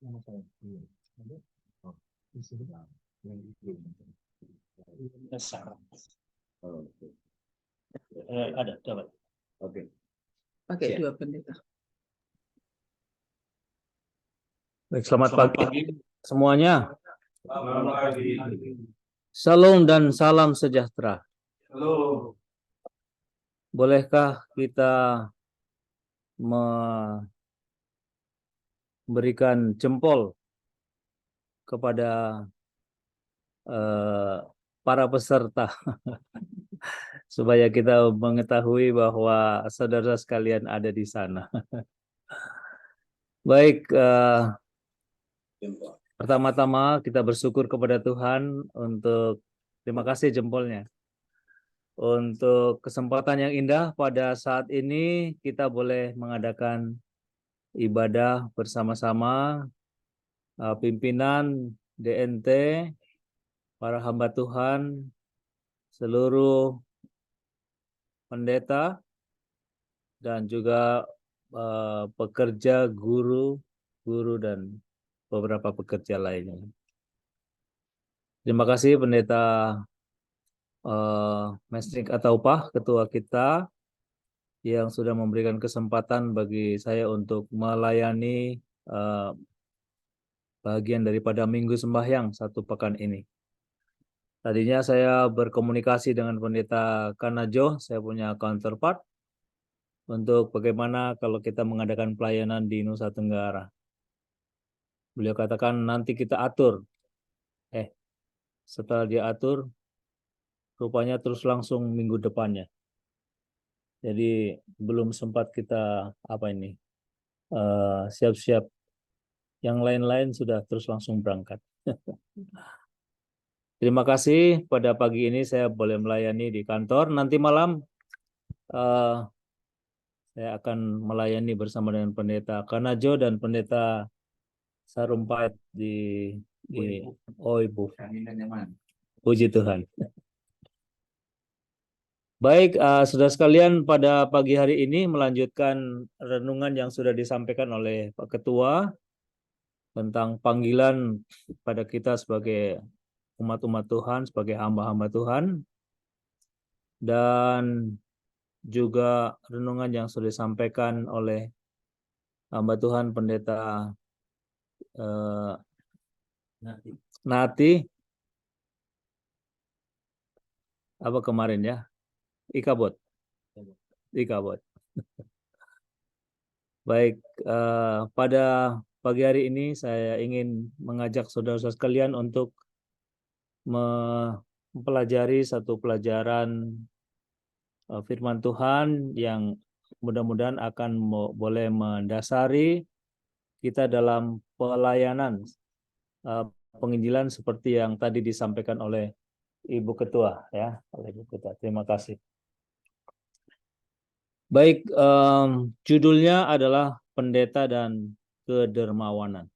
Ada, coba. Oke. Pakai dua pendeta. Baik, selamat pagi semuanya. Selamat pagi. Salam dan salam sejahtera. Halo. Bolehkah kita memberikan jempol kepada para peserta supaya kita mengetahui bahwa saudara sekalian ada di sana. Baik, pertama-tama kita bersyukur kepada Tuhan untuk, terima kasih jempolnya, untuk kesempatan yang indah pada saat ini kita boleh mengadakan ibadah bersama-sama pimpinan DNT, para hamba Tuhan, seluruh pendeta, dan juga pekerja, guru dan beberapa pekerja lainnya. Terima kasih Pendeta Mesnik Ataupah, ketua kita, yang sudah memberikan kesempatan bagi saya untuk melayani bagian daripada Minggu Sembahyang satu pekan ini. Tadinya saya berkomunikasi dengan Pendeta Kanajo, saya punya counterpart, untuk bagaimana kalau kita mengadakan pelayanan di Nusa Tenggara. Beliau katakan nanti kita atur. Setelah dia atur, rupanya terus langsung minggu depannya. Jadi belum sempat kita siap-siap. Yang lain-lain sudah terus langsung berangkat. Terima kasih, pada pagi ini saya boleh melayani di kantor. Nanti malam saya akan melayani bersama dengan Pendeta Kanajo dan Pendeta Sarumpait di Ibu. Puji Tuhan. Baik, saudara sekalian, pada pagi hari ini melanjutkan renungan yang sudah disampaikan oleh Pak Ketua tentang panggilan pada kita sebagai umat-umat Tuhan, sebagai hamba-hamba Tuhan, dan juga renungan yang sudah disampaikan oleh hamba Tuhan Pendeta Nati apa kemarin ya, Ikabot. Baik, pada pagi hari ini saya ingin mengajak saudara-saudara sekalian untuk mempelajari satu pelajaran firman Tuhan yang mudah-mudahan akan boleh mendasari kita dalam pelayanan penginjilan seperti yang tadi disampaikan oleh Ibu Ketua ya, oleh Ibu Ketua. Terima kasih. Baik, judulnya adalah Pendeta dan Kedermawanan.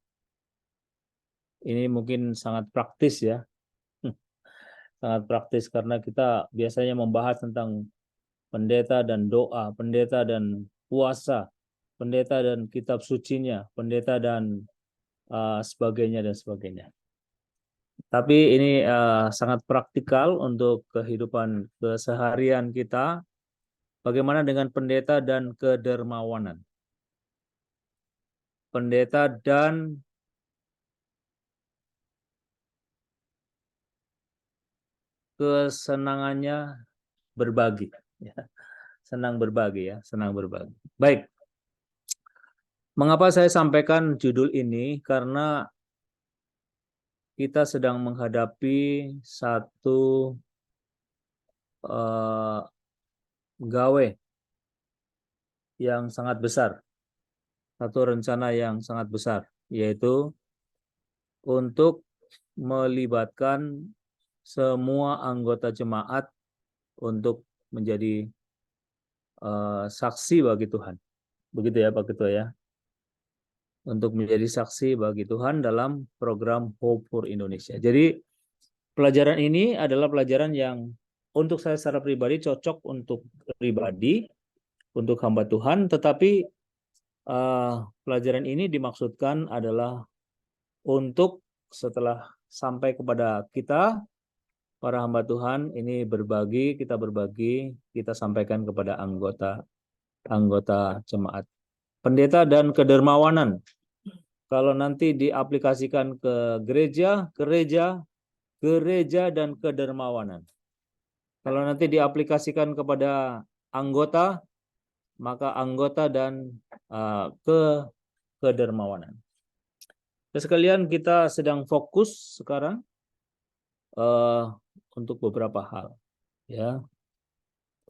Ini mungkin sangat praktis ya. Sangat praktis karena kita biasanya membahas tentang pendeta dan doa, pendeta dan puasa, pendeta dan kitab sucinya, pendeta dan sebagainya dan sebagainya. Tapi ini sangat praktikal untuk kehidupan keseharian kita. Bagaimana dengan pendeta dan kedermawanan? Pendeta dan kesenangannya berbagi. Senang berbagi ya, senang berbagi. Baik. Mengapa saya sampaikan judul ini? Karena kita sedang menghadapi satu gawe yang sangat besar. Satu rencana yang sangat besar, yaitu untuk melibatkan semua anggota jemaat untuk menjadi saksi bagi Tuhan. Begitu ya Pak Ketua ya. Untuk menjadi saksi bagi Tuhan dalam program Hope for Indonesia. Jadi pelajaran ini adalah pelajaran yang untuk saya secara pribadi cocok untuk pribadi, untuk hamba Tuhan, tetapi pelajaran ini dimaksudkan adalah untuk setelah sampai kepada kita, para hamba Tuhan, ini kita berbagi, kita sampaikan kepada anggota jemaat. Pendeta dan kedermawanan. Kalau nanti diaplikasikan ke gereja dan kedermawanan. Kalau nanti diaplikasikan kepada anggota, maka anggota dan kedermawanan. Sekalian, kita sedang fokus sekarang untuk beberapa hal, ya.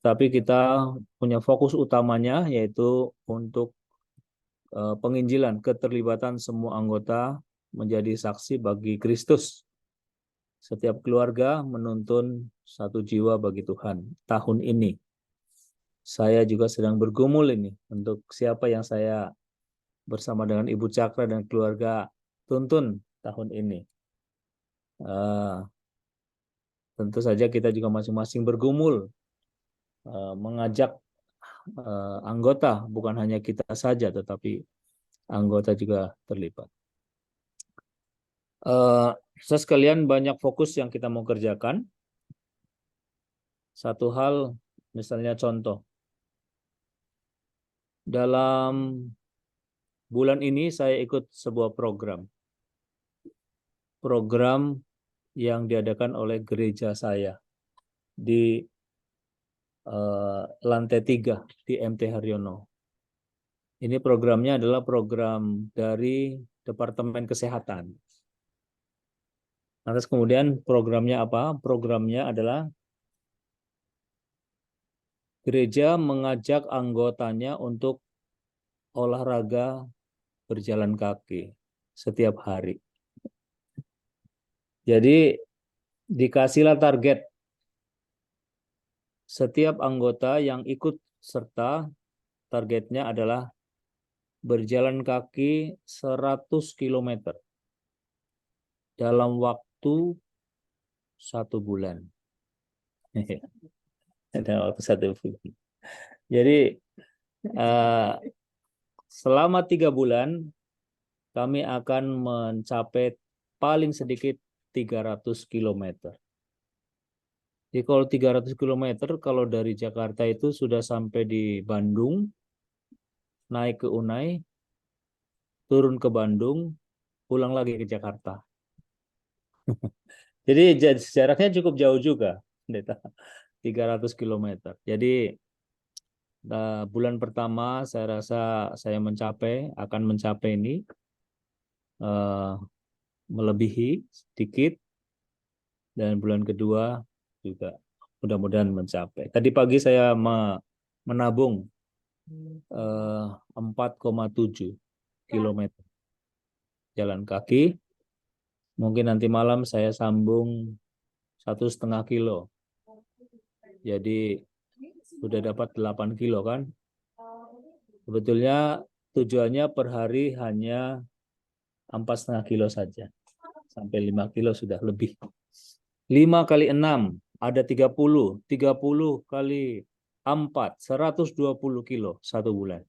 Tapi kita punya fokus utamanya yaitu untuk penginjilan, keterlibatan semua anggota menjadi saksi bagi Kristus. Setiap keluarga menuntun satu jiwa bagi Tuhan tahun ini. Saya juga sedang bergumul ini untuk siapa yang saya bersama dengan Ibu Cakra dan keluarga tuntun tahun ini. Tentu saja kita juga masing-masing bergumul mengajak anggota, bukan hanya kita saja, tetapi anggota juga terlibat. Sekalian, banyak fokus yang kita mau kerjakan. Satu hal, misalnya contoh, dalam bulan ini saya ikut sebuah program yang diadakan oleh gereja saya di lantai 3 di MT Haryono. Ini programnya adalah program dari Departemen Kesehatan. Lantas kemudian programnya apa? Programnya adalah gereja mengajak anggotanya untuk olahraga berjalan kaki setiap hari. Jadi dikasihlah target. Setiap anggota yang ikut serta targetnya adalah berjalan kaki 100 km dalam waktu 1 bulan. Dalam waktu 1 bulan. Jadi selama 3 bulan kami akan mencapai paling sedikit 300 km. Jadi kalau 300 km, kalau dari Jakarta itu sudah sampai di Bandung, naik ke Unai, turun ke Bandung, pulang lagi ke Jakarta. Jadi jaraknya cukup jauh juga, 300 km. Jadi bulan pertama saya rasa saya akan mencapai ini, melebihi sedikit, dan bulan kedua juga mudah-mudahan mencapai. Tadi pagi saya menabung 4,7 km jalan kaki. Mungkin nanti malam saya sambung 1,5 kilo. Jadi sudah dapat 8 kilo kan. Sebetulnya tujuannya per hari hanya 4,5 kilo saja. Sampai 5 kilo sudah lebih. 5 kali 6 ada 30. 30 kali 4, 120 kilo 1 bulan.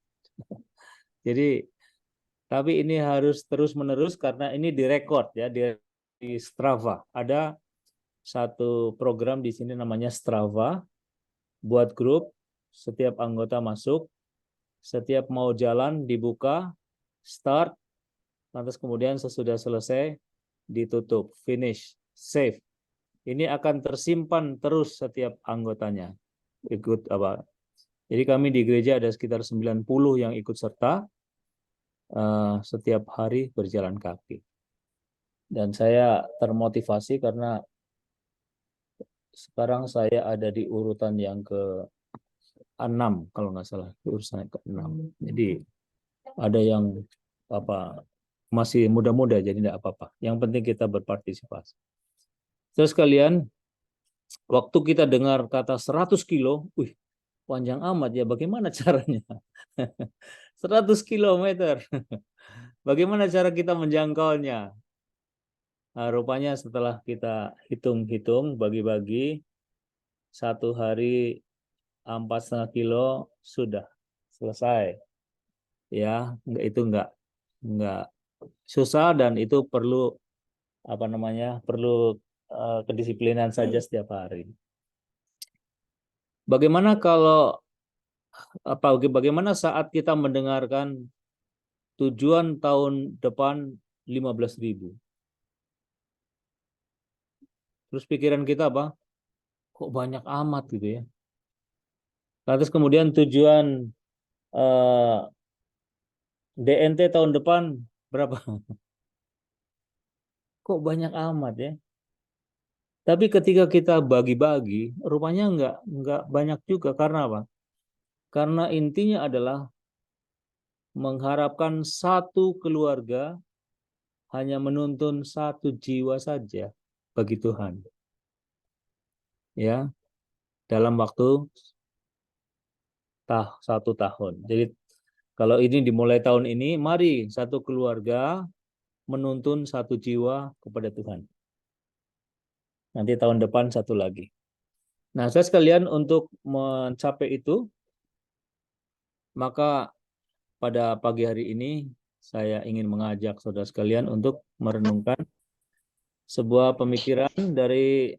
Jadi, tapi ini harus terus-menerus karena ini direkod ya di Strava. Ada satu program di sini namanya Strava, buat grup, setiap anggota masuk, setiap mau jalan dibuka, start, lantas kemudian sesudah selesai ditutup, finish, save. Ini akan tersimpan terus setiap anggotanya ikut apa. Jadi kami di gereja ada sekitar 90 yang ikut serta setiap hari berjalan kaki. Dan saya termotivasi karena sekarang saya ada di urutan yang ke-6 kalau nggak salah, urutan ke-6. Jadi ada yang masih muda-muda, jadi tidak apa-apa. Yang penting kita berpartisipasi. Terus kalian, waktu kita dengar kata 100 kilo, panjang amat ya, bagaimana caranya? 100 kilometer. Bagaimana cara kita menjangkaunya? Nah, rupanya setelah kita hitung-hitung, bagi-bagi, 1 hari 4,5 kilo sudah selesai. Ya, itu enggak susah dan itu perlu perlu kedisiplinan saja setiap hari. Bagaimana bagaimana saat kita mendengarkan tujuan tahun depan 15.000? Terus pikiran kita apa? Kok banyak amat gitu ya. Terus kemudian tujuan DNT tahun depan berapa? Kok banyak amat ya? Tapi ketika kita bagi-bagi, rupanya nggak banyak juga. Karena apa? Karena intinya adalah mengharapkan satu keluarga hanya menuntun satu jiwa saja bagi Tuhan. Ya, dalam waktu 1 tahun. Jadi kalau ini dimulai tahun ini, mari satu keluarga menuntun satu jiwa kepada Tuhan. Nanti tahun depan satu lagi. Nah, saya sekalian untuk mencapai itu, maka pada pagi hari ini saya ingin mengajak saudara sekalian untuk merenungkan sebuah pemikiran dari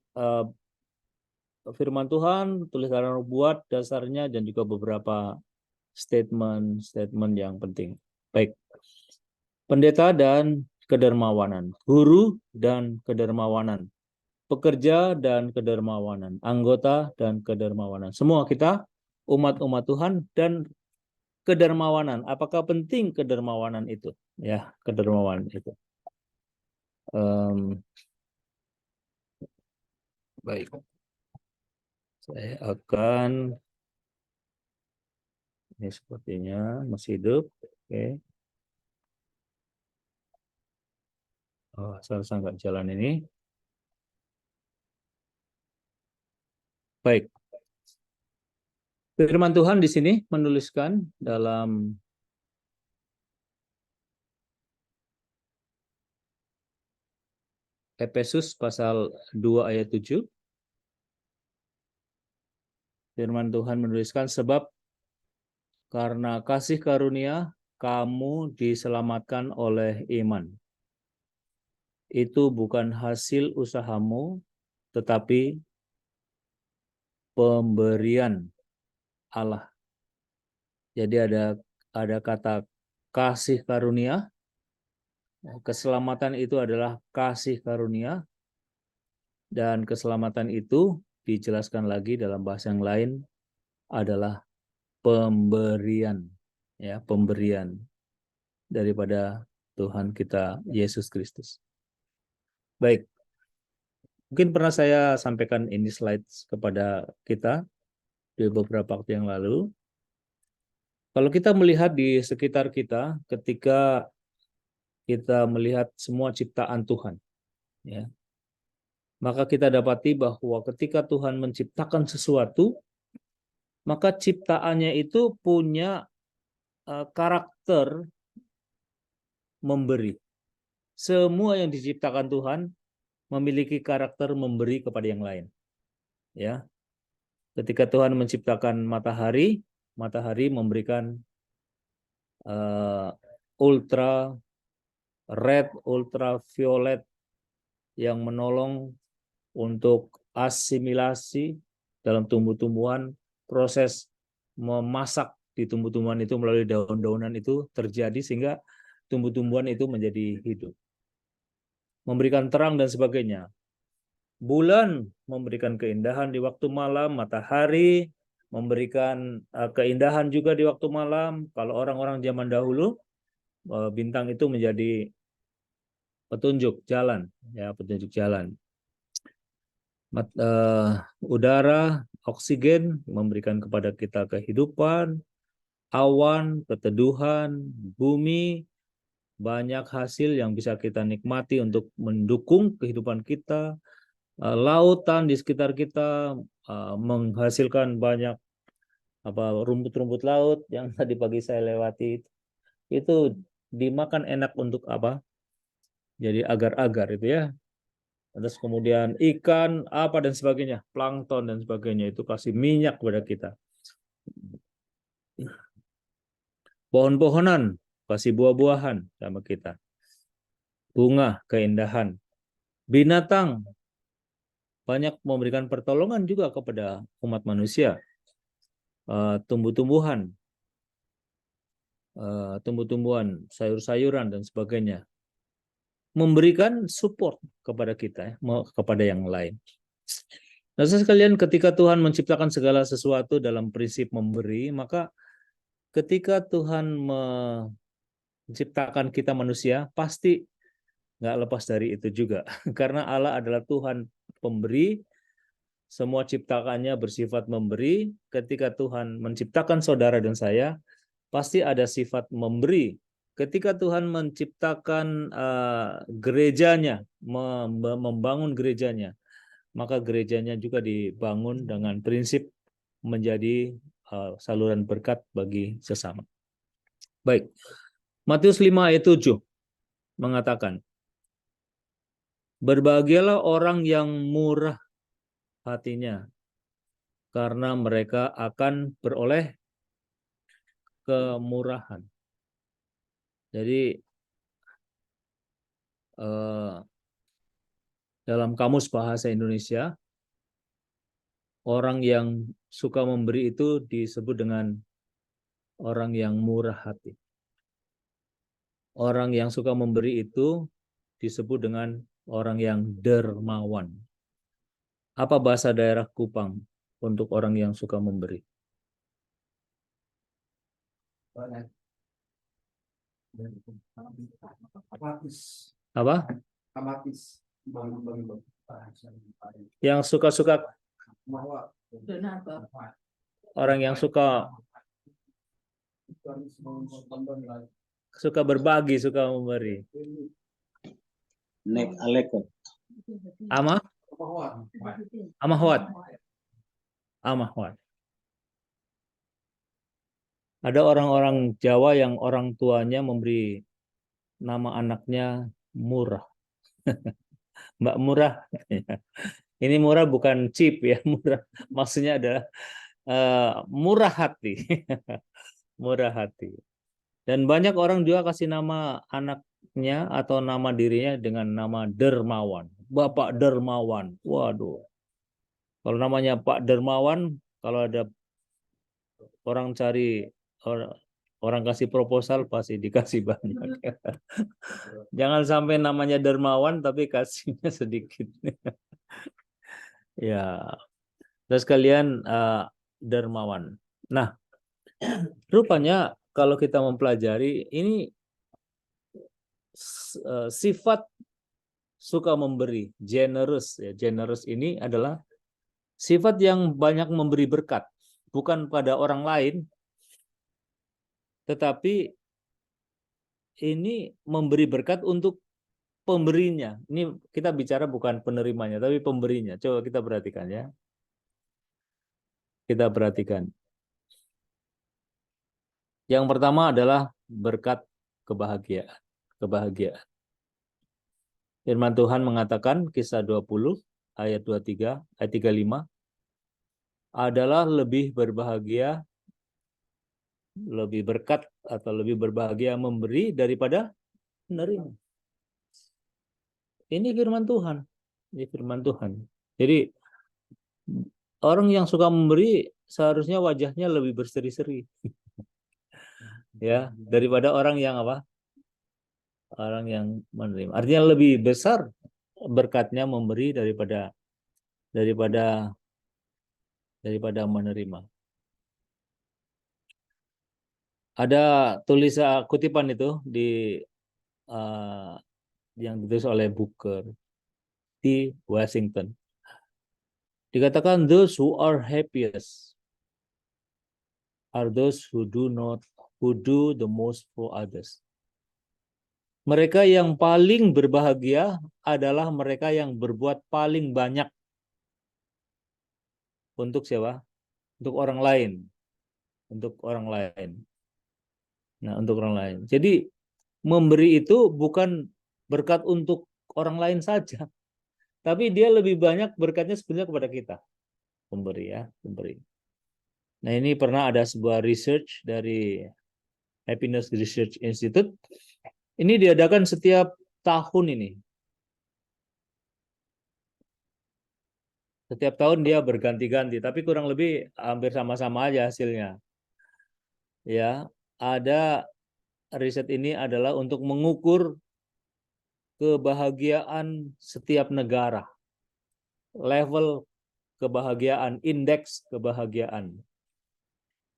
firman Tuhan, tulisan nubuat dasarnya dan juga beberapa statement yang penting. Baik. Pendeta dan kedermawanan, guru dan kedermawanan, pekerja dan kedermawanan, anggota dan kedermawanan. Semua kita umat-umat Tuhan dan kedermawanan. Apakah penting kedermawanan itu? Ya, kedermawanan itu. Baik. Saya akan ini sepertinya masih hidup. Oke. Oh, saya nggak jalan ini. Baik. Firman Tuhan di sini menuliskan dalam Efesus pasal 2 ayat 7. Firman Tuhan menuliskan, sebab karena kasih karunia kamu diselamatkan oleh iman. Itu bukan hasil usahamu, tetapi pemberian Allah. Jadi ada kata kasih karunia. Keselamatan itu adalah kasih karunia, dan keselamatan itu dijelaskan lagi dalam bahasa yang lain adalah pemberian, ya, pemberian daripada Tuhan kita Yesus Kristus. Baik, mungkin pernah saya sampaikan ini slide kepada kita di beberapa waktu yang lalu. Kalau kita melihat di sekitar kita, ketika kita melihat semua ciptaan Tuhan, ya, maka kita dapati bahwa ketika Tuhan menciptakan sesuatu, maka ciptaannya itu punya karakter memberi. Semua yang diciptakan Tuhan memiliki karakter memberi kepada yang lain. Ya, ketika Tuhan menciptakan matahari, matahari memberikan ultra red, ultraviolet yang menolong untuk asimilasi dalam tumbuh-tumbuhan, proses memasak di tumbuh-tumbuhan itu melalui daun-daunan itu terjadi sehingga tumbuh-tumbuhan itu menjadi hidup. Memberikan terang dan sebagainya. Bulan memberikan keindahan di waktu malam, matahari memberikan keindahan juga di waktu malam. Kalau orang-orang zaman dahulu, bintang itu menjadi petunjuk jalan, ya, petunjuk jalan. Udara, oksigen memberikan kepada kita kehidupan, awan, keteduhan, bumi, banyak hasil yang bisa kita nikmati untuk mendukung kehidupan kita. Lautan di sekitar kita menghasilkan banyak rumput-rumput laut yang tadi pagi saya lewati, itu dimakan enak untuk apa? Jadi agar-agar itu ya. Terus kemudian ikan apa dan sebagainya, plankton dan sebagainya itu kasih minyak kepada kita. Pohon-pohonan kasih buah-buahan sama kita. bunga, keindahan. Binatang banyak memberikan pertolongan juga kepada umat manusia. Tumbuh-tumbuhan, sayur-sayuran dan sebagainya. Memberikan support kepada kita, kepada yang lain. Nah, sekalian, ketika Tuhan menciptakan segala sesuatu dalam prinsip memberi, maka ketika Tuhan menciptakan kita manusia, pasti nggak lepas dari itu juga. Karena Allah adalah Tuhan pemberi, semua ciptakannya bersifat memberi. Ketika Tuhan menciptakan saudara dan saya, pasti ada sifat memberi. Ketika Tuhan menciptakan gerejanya, membangun gerejanya, maka gerejanya juga dibangun dengan prinsip menjadi saluran berkat bagi sesama. Baik, Matius 5 ayat 7 mengatakan, berbahagialah orang yang murah hatinya, karena mereka akan beroleh kemurahan. Jadi dalam kamus bahasa Indonesia, orang yang suka memberi itu disebut dengan orang yang murah hati. Orang yang suka memberi itu disebut dengan orang yang dermawan. Apa bahasa daerah Kupang untuk orang yang suka memberi? Apa? Yang suka-suka, orang yang suka berbagi, suka memberi. Nek alekot. Amahwat. Ada orang-orang Jawa yang orang tuanya memberi nama anaknya Murah. Mbak Murah. Ini murah bukan cheap ya, murah. Maksudnya adalah murah hati. Murah hati. Dan banyak orang juga kasih nama anaknya atau nama dirinya dengan nama Dermawan. Bapak Dermawan. Waduh. Kalau namanya Pak Dermawan, kalau ada orang cari, orang kasih proposal pasti dikasih banyak. Jangan sampai namanya Dermawan tapi kasihnya sedikit. Ya. Terus kalian dermawan. Nah, rupanya kalau kita mempelajari ini sifat suka memberi, generous ya. Generous ini adalah sifat yang banyak memberi berkat, bukan pada orang lain, tetapi ini memberi berkat untuk pemberinya. Ini kita bicara bukan penerimanya, tapi pemberinya. Coba kita perhatikan ya. Kita perhatikan. Yang pertama adalah berkat kebahagiaan. Kebahagiaan. Firman Tuhan mengatakan Kisah 20 ayat 23, ayat 35 adalah lebih berbahagia, lebih berkat atau lebih berbahagia memberi daripada menerima. Ini firman Tuhan. Ini firman Tuhan. Jadi orang yang suka memberi seharusnya wajahnya lebih berseri-seri. Ya, daripada orang yang apa? Orang yang menerima. Artinya lebih besar berkatnya memberi daripada menerima. Ada tulisan kutipan itu di yang ditulis oleh Booker di Washington. Dikatakan those who are happiest are those who do the most for others. Mereka yang paling berbahagia adalah mereka yang berbuat paling banyak untuk siapa? Untuk orang lain. Untuk orang lain. Nah, untuk orang lain. Jadi memberi itu bukan berkat untuk orang lain saja, tapi dia lebih banyak berkatnya sebenarnya kepada kita. Pemberi ya, pemberi. Nah, ini pernah ada sebuah research dari Happiness Research Institute. Ini diadakan setiap tahun ini. Setiap tahun dia berganti-ganti, tapi kurang lebih hampir sama-sama aja hasilnya. Ya, ada riset ini adalah untuk mengukur kebahagiaan setiap negara, level kebahagiaan, indeks kebahagiaan.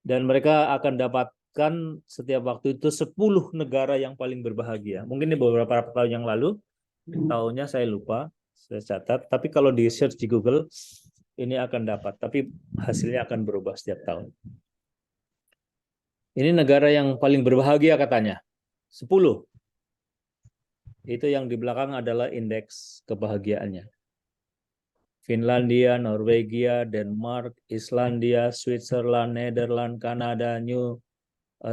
Dan mereka akan dapatkan setiap waktu itu 10 negara yang paling berbahagia. Mungkin ini beberapa tahun yang lalu, tahunnya saya lupa, saya catat. Tapi kalau di search di Google, ini akan dapat. Tapi hasilnya akan berubah setiap tahun. Ini negara yang paling berbahagia katanya. 10. Itu yang di belakang adalah indeks kebahagiaannya. Finlandia, Norwegia, Denmark, Islandia, Switzerland, Nederland, Kanada, New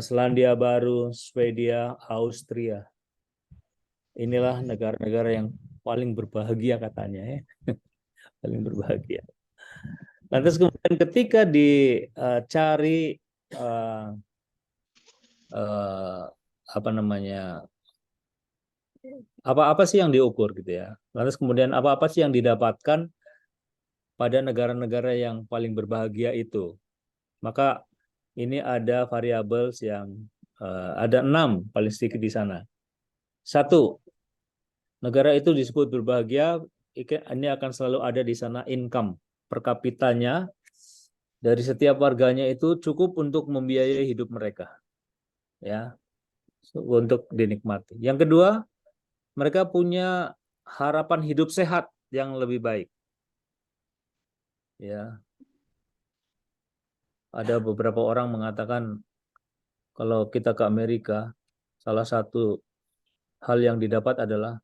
Selandia Baru, Swedia, Austria. Inilah negara-negara yang paling berbahagia katanya ya. Paling berbahagia. Lantas kemudian ketika dicari apa namanya, apa sih yang diukur gitu ya. Lantas kemudian apa sih yang didapatkan pada negara-negara yang paling berbahagia itu. Maka ini ada variabel yang ada 6 paling sedikit di sana. 1, negara itu disebut berbahagia, ini akan selalu ada di sana income per kapitanya dari setiap warganya itu cukup untuk membiayai hidup mereka. Ya, untuk dinikmati. Yang kedua, mereka punya harapan hidup sehat yang lebih baik. Ya. Ada beberapa orang mengatakan kalau kita ke Amerika, salah satu hal yang didapat adalah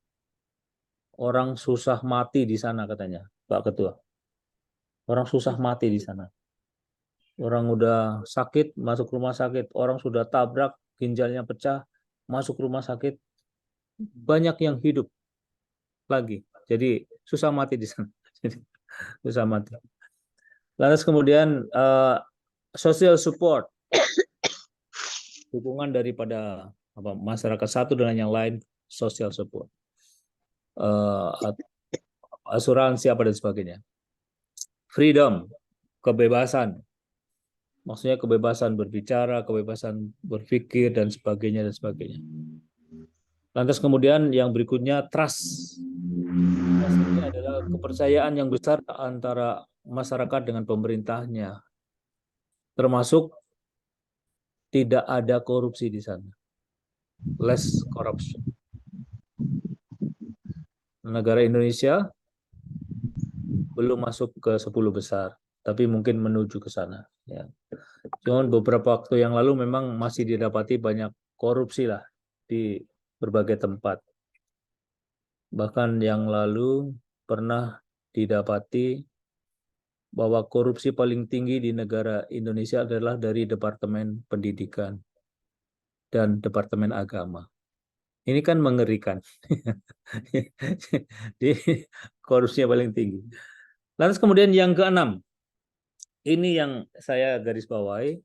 orang susah mati di sana katanya, Pak Ketua. Orang susah mati di sana. Orang udah sakit, masuk rumah sakit. Orang sudah tabrak, ginjalnya pecah, masuk rumah sakit. Banyak yang hidup lagi. Jadi susah mati di sana. Susah mati. Lantas kemudian social support. Dukungan daripada masyarakat satu dan yang lain, social support. Asuransi apa dan sebagainya. Freedom, kebebasan. Maksudnya kebebasan berbicara, kebebasan berpikir dan sebagainya dan sebagainya. Lantas kemudian yang berikutnya trust. Trust ini adalah kepercayaan yang besar antara masyarakat dengan pemerintahnya. Termasuk tidak ada korupsi di sana. Less corruption. Negara Indonesia belum masuk ke 10 besar, tapi mungkin menuju ke sana. Ya. Cuman beberapa waktu yang lalu memang masih didapati banyak korupsi lah di berbagai tempat. Bahkan yang lalu pernah didapati bahwa korupsi paling tinggi di negara Indonesia adalah dari Departemen Pendidikan dan Departemen Agama. Ini kan mengerikan. Di korupsinya paling tinggi. Lantas kemudian yang keenam, ini yang saya garis bawahi,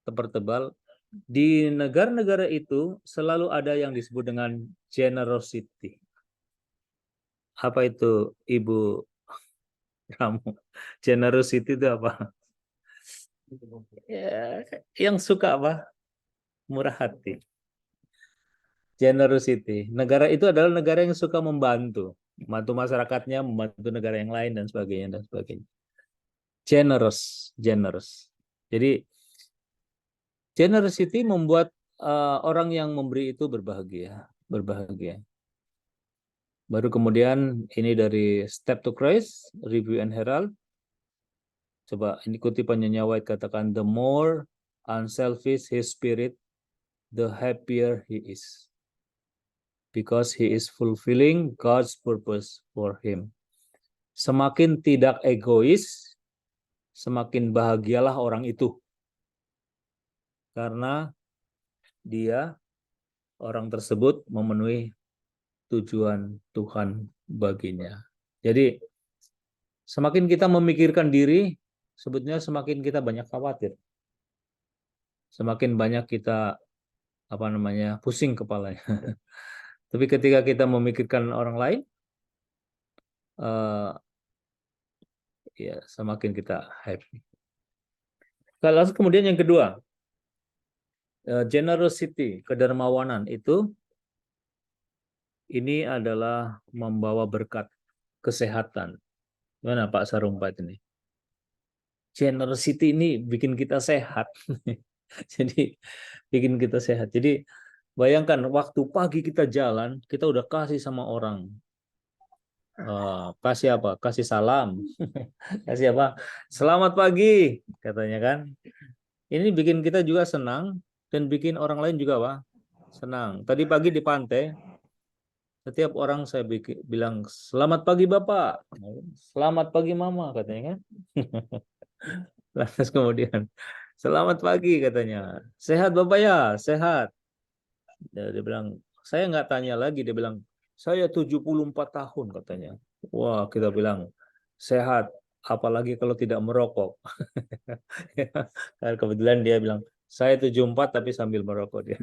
tebal. Di negara-negara itu selalu ada yang disebut dengan generosity. Apa itu, Ibu Ramu? Generosity itu apa? Ya, yang suka apa? Murah hati. Generosity. Negara itu adalah negara yang suka membantu masyarakatnya, membantu negara yang lain dan sebagainya dan sebagainya. Generous. Jadi generosity membuat orang yang memberi itu berbahagia. Baru kemudian ini dari Step to Christ, Review and Herald. Coba ini kutipannya White katakan, the more unselfish his spirit, the happier he is. Because he is fulfilling God's purpose for him. Semakin tidak egois, semakin bahagialah orang itu. Karena dia, orang tersebut memenuhi tujuan Tuhan baginya. Jadi semakin kita memikirkan diri, sebetulnya semakin kita banyak khawatir. Semakin banyak kita pusing kepalanya. Tapi ketika kita memikirkan orang lain, ya semakin kita happy. Kalau kemudian yang kedua, generosity, kedermawanan itu ini adalah membawa berkat kesehatan. Gimana Pak Sarumpat ini? Generosity ini bikin kita sehat. Jadi bikin kita sehat. Jadi bayangkan waktu pagi kita jalan, kita udah kasih sama orang. Kasih apa? Kasih salam. Kasih apa? Selamat pagi, katanya kan. Ini bikin kita juga senang dan bikin orang lain juga Pak senang. Tadi pagi di pantai, setiap orang saya bilang selamat pagi Bapak, selamat pagi Mama katanya kan. Lantas kemudian selamat pagi katanya, sehat Bapak ya, sehat. Dia bilang saya nggak tanya lagi, dia bilang saya 74 tahun katanya. Wah kita bilang sehat, apalagi kalau tidak merokok. Kebetulan dia bilang saya 74 tapi sambil merokok dia.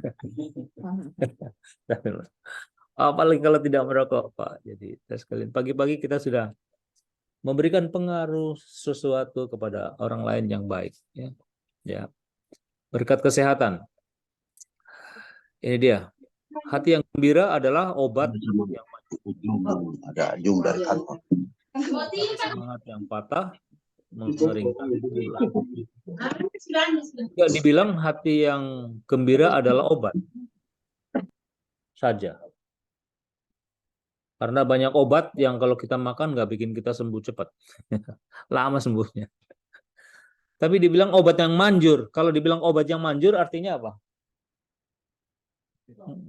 Apalagi kalau tidak merokok Pak. Jadi sekalian pagi-pagi kita sudah memberikan pengaruh sesuatu kepada orang lain yang baik. Ya. Berkat kesehatan. Ini dia. Hati yang gembira adalah obat yang ada Jung dari kantor. semangat yang patah mengeringkan tulang. Tidak dibilang hati yang gembira adalah obat saja. Karena banyak obat yang kalau kita makan nggak bikin kita sembuh cepat. Lama sembuhnya. Tapi dibilang obat yang manjur. Kalau dibilang obat yang manjur artinya apa?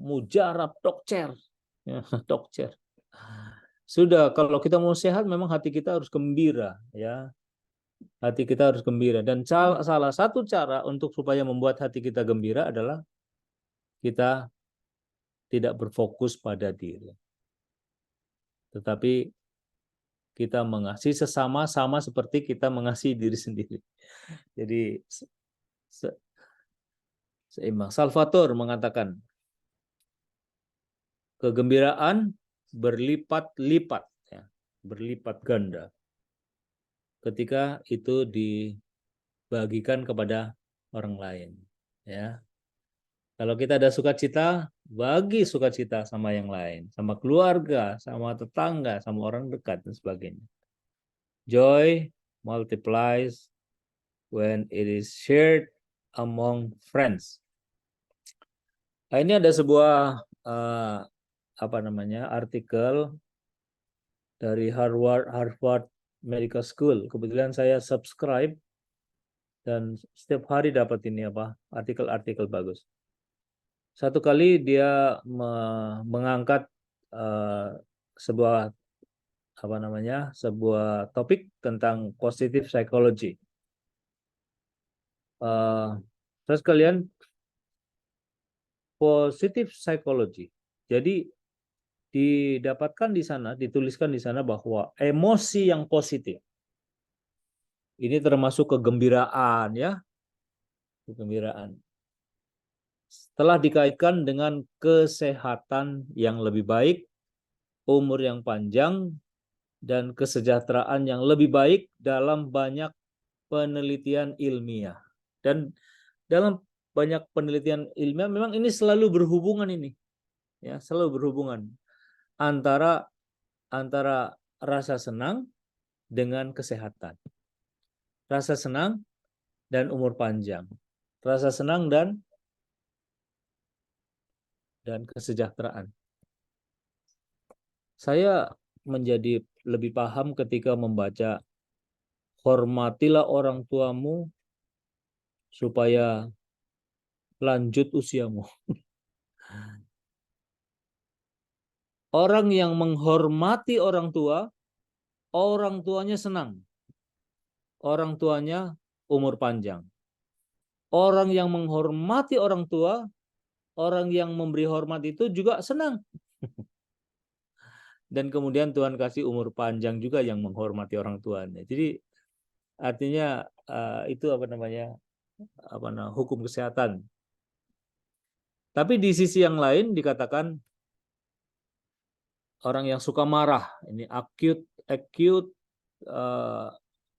Mujarab, dokter. Ya, dokter. Sudah, kalau kita mau sehat memang hati kita harus gembira. Ya, hati kita harus gembira. Dan salah satu cara untuk supaya membuat hati kita gembira adalah kita tidak berfokus pada diri. Tetapi kita mengasihi sesama sama seperti kita mengasihi diri sendiri. Jadi seimbang. Salvatore mengatakan kegembiraan berlipat-lipat, ya, berlipat ganda ketika itu dibagikan kepada orang lain. Ya, kalau kita ada sukacita, bagi sukacita sama yang lain, sama keluarga, sama tetangga, sama orang dekat dan sebagainya. Joy multiplies when it is shared among friends. Nah, ini ada sebuah artikel dari Harvard Medical School. Kebetulan saya subscribe dan setiap hari dapat ini artikel-artikel bagus. Satu kali dia mengangkat sebuah topik tentang positive psychology. Terus kalian positive psychology. Jadi didapatkan di sana, dituliskan di sana bahwa emosi yang positif ini termasuk kegembiraan, ya, kegembiraan. Setelah dikaitkan dengan kesehatan yang lebih baik, umur yang panjang, dan kesejahteraan yang lebih baik dalam banyak penelitian ilmiah. Dan dalam banyak penelitian ilmiah memang ini selalu berhubungan ini. Ya, selalu berhubungan antara rasa senang dengan kesehatan. Rasa senang dan umur panjang. Rasa senang dan kesejahteraan. Saya menjadi lebih paham ketika membaca hormatilah orang tuamu supaya lanjut usiamu. Orang yang menghormati orang tua, orang tuanya senang. Orang tuanya umur panjang. Orang yang menghormati orang tua, orang yang memberi hormat itu juga senang. Dan kemudian Tuhan kasih umur panjang juga yang menghormati orang tuanya. Jadi artinya itu hukum kesehatan. Tapi di sisi yang lain dikatakan orang yang suka marah, ini acute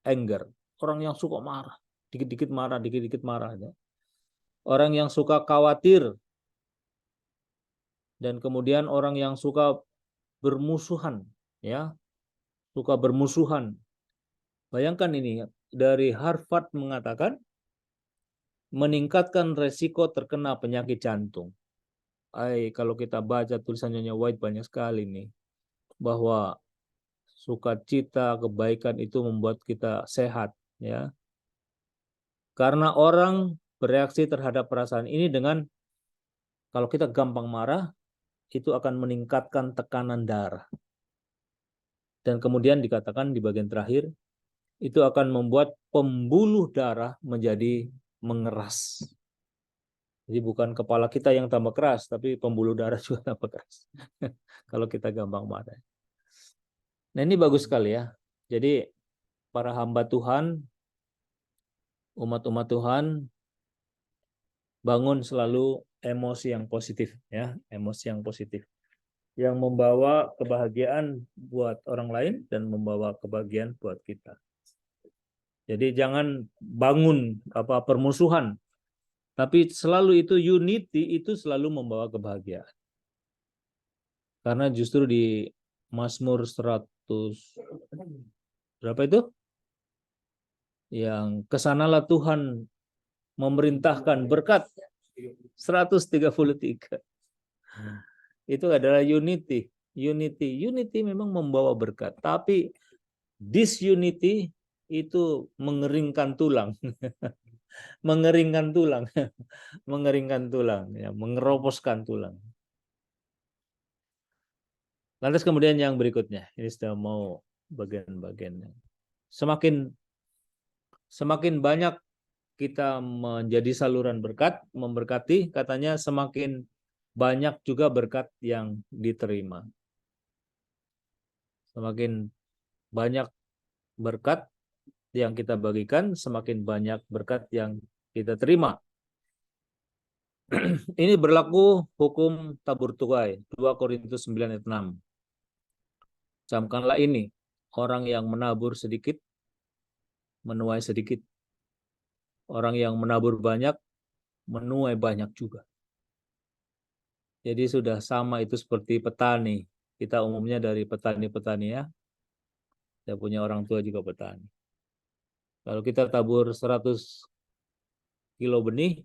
anger. Orang yang suka marah, dikit-dikit marah, dikit-dikit marah. Ya. Orang yang suka khawatir, dan kemudian orang yang suka bermusuhan, ya, suka bermusuhan. Bayangkan ini, dari Harvard mengatakan meningkatkan resiko terkena penyakit jantung. Kalau kita baca tulisannya White banyak sekali nih, bahwa sukacita, kebaikan itu membuat kita sehat, ya. Karena orang bereaksi terhadap perasaan ini dengan, kalau kita gampang marah, itu akan meningkatkan tekanan darah. Dan kemudian dikatakan di bagian terakhir, itu akan membuat pembuluh darah menjadi mengeras. Jadi bukan kepala kita yang tambah keras, tapi pembuluh darah juga tambah keras. Kalau kita gampang marah. Nah ini bagus sekali ya. Jadi para hamba Tuhan, umat-umat Tuhan, bangun selalu emosi yang positif, ya, emosi yang positif, yang membawa kebahagiaan buat orang lain dan membawa kebahagiaan buat kita. Jadi jangan bangun permusuhan, tapi selalu itu unity, itu selalu membawa kebahagiaan. Karena justru di Mazmur 100 berapa itu? Yang kesanalah Tuhan memerintahkan berkat 133. Itu adalah unity. Unity memang membawa berkat, tapi disunity itu mengeringkan tulang. mengeringkan tulang. mengeringkan tulang, ya, mengeroposkan tulang. Lantas kemudian yang berikutnya, ini sudah mau bagian-bagiannya. Semakin banyak kita menjadi saluran berkat, memberkati, katanya semakin banyak juga berkat yang diterima. Semakin banyak berkat yang kita bagikan, semakin banyak berkat yang kita terima. Ini berlaku hukum tabur tuai, 2 Korintus 9 ayat 6. Camkanlah ini, orang yang menabur sedikit, menuai sedikit. Orang yang menabur banyak, menuai banyak juga. Jadi sudah sama itu seperti petani. Kita umumnya dari petani-petani ya. Saya punya orang tua juga petani. Kalau kita tabur 100 kilo benih,